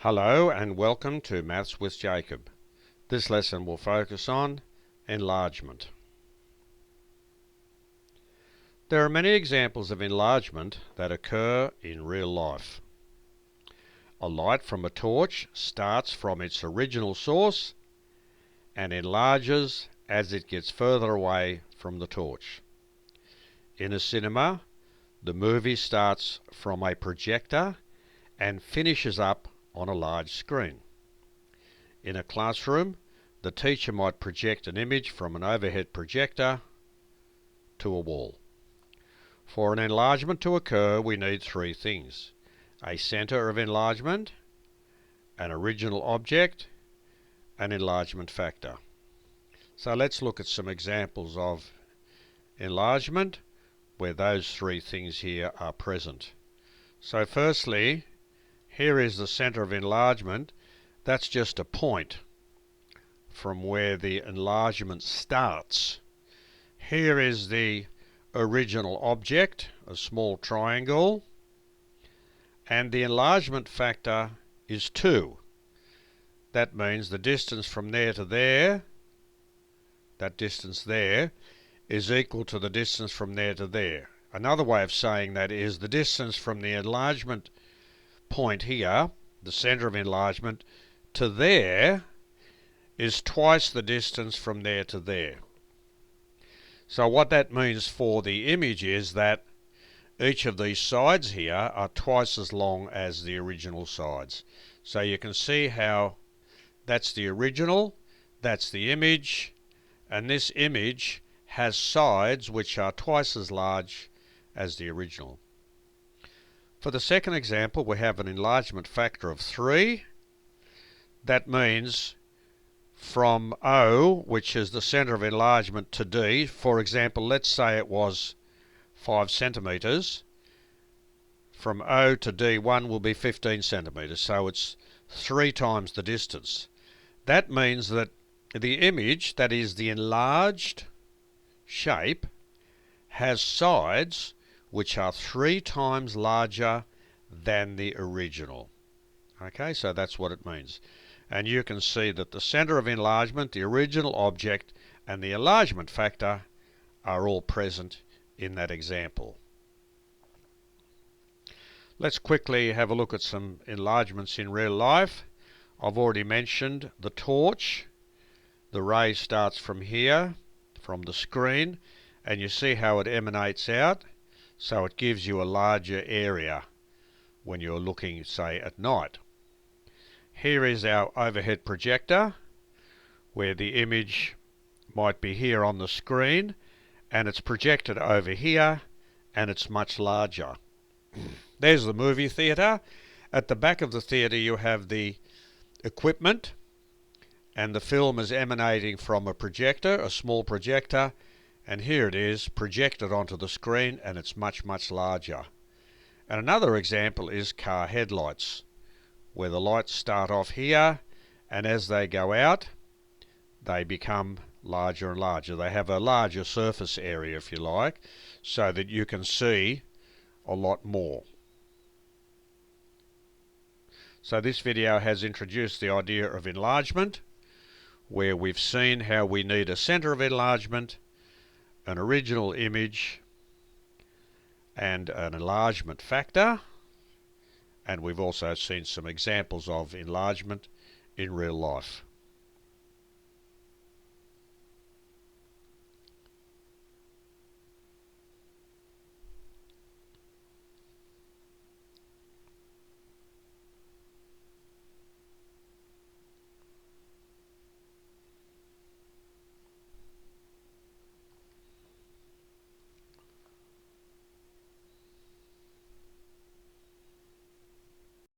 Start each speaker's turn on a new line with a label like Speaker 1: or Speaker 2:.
Speaker 1: Hello and welcome to Maths with Jacob. This lesson will focus on enlargement. There are many examples of enlargement that occur in real life. A light from a torch starts from its original source and enlarges as it gets further away from the torch. In a cinema, the movie starts from a projector and finishes up on a large screen. In a classroom, the teacher might project an image from an overhead projector to a wall. For an enlargement to occur, we need three things: a centre of enlargement, an original object, an enlargement factor. So let's look at some examples of enlargement where those three things here are present. So firstly, here is the centre of enlargement. That's just a point from where the enlargement starts. Here is the original object, a small triangle, and the enlargement factor is 2. That means the distance from there to there, that distance there, is equal to the distance from there to there. Another way of saying that is the distance from the enlargement point here, the centre of enlargement, to there is twice the distance from there to there. So what that means for the image is that each of these sides here are twice as long as the original sides. So you can see how that's the original, that's the image, and this image has sides which are twice as large as the original. For the second example, we have an enlargement factor of 3. That means from O, which is the centre of enlargement, to D, for example, let's say it was 5 centimetres, from O to D1 will be 15 centimetres, so it's 3 times the distance. That means that the image, that is the enlarged shape, has sides which are 3 times larger than the original. Okay, so that's what it means. And you can see that the centre of enlargement, the original object, and the enlargement factor are all present in that example. Let's quickly have a look at some enlargements in real life. I've already mentioned the torch. The ray starts from here, from the screen, and you see how it emanates out. So it gives you a larger area when you're looking, say, at night. Here is our overhead projector, where the image might be here on the screen, and it's projected over here, and it's much larger. There's the movie theatre. At the back of the theatre you have the equipment, and the film is emanating from a projector, a small projector, and here it is projected onto the screen, and it's much, much larger. And another example is car headlights, where the lights start off here, and as they go out, they become larger and larger. They have a larger surface area, if you like, so that you can see a lot more. So this video has introduced the idea of enlargement, where we've seen how we need a centre of enlargement, an original image, and an enlargement factor. And we've also seen some examples of enlargement in real life.